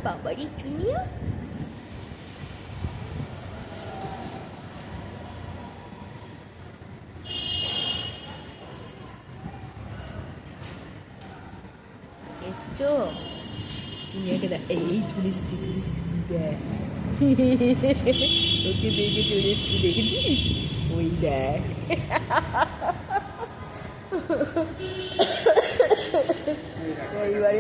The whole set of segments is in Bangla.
বাবারই চুনিয়া। এসছো চুনিয়াকে দেখ, এই চলে এসেছি দেখ, ওকে দেখে চলে এসেছি, দেখেছিস? ওই দেখ, এইবারে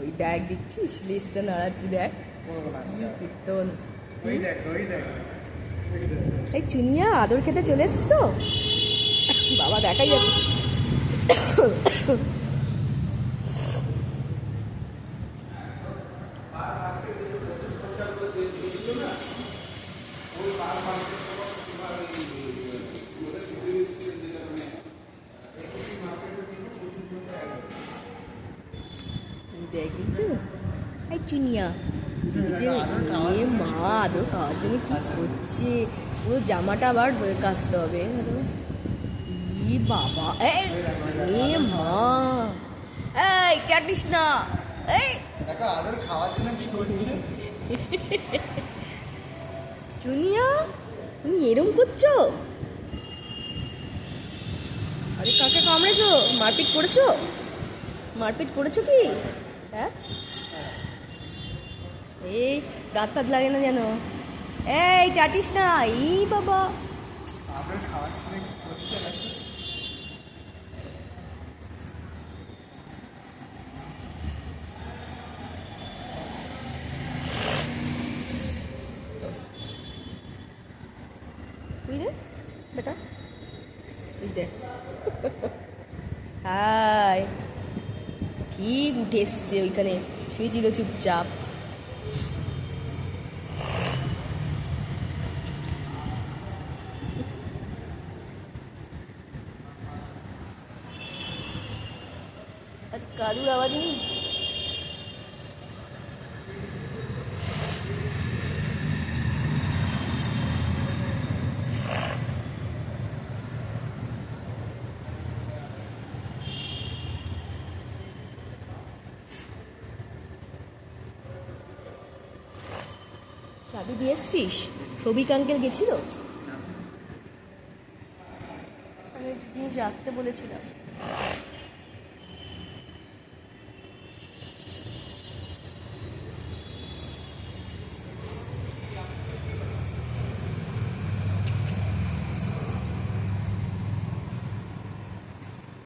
ওই দেখ, দেখছিস লেজটা নাড়াচ্ছি, দেখ কীর্তন। এই চুনিয়া আদর খেতে চলে এসছো বাবা, দেখাই যাচ্ছে। দেখেছো এই চুনিয়া দিদি, এ মা আদর খাওয়ার জন্য কি করছে, পুরো জামাটা আবার কাচতে হবে। ই বাবা, এ মা, এই চাটিস না, এই আদর খাওয়ার জন্য কি করছে চুনিয়া, তুমি এরম করছো? আরে কাকে কামড়েছো? মারপিট করেছো? মারপিট করেছো কি? হ্যাঁ, এই দাঁত টাত লাগে না যেন, এই চাটিস না। ই বাবা, আদর খাওয়ার জন্য কি করছে নাকি? বুঝলে বেটা, বুঝলে? হাই, ঠিক উঠে এসছে, ওইখানে শুয়েছিল চুপচাপ। আর কারুর আওয়াজ নেই। চাবি দিয়ে এসছিস? সবিক আঙ্কেল গেছিল, আমি জিনিস রাখতে বলেছিলাম।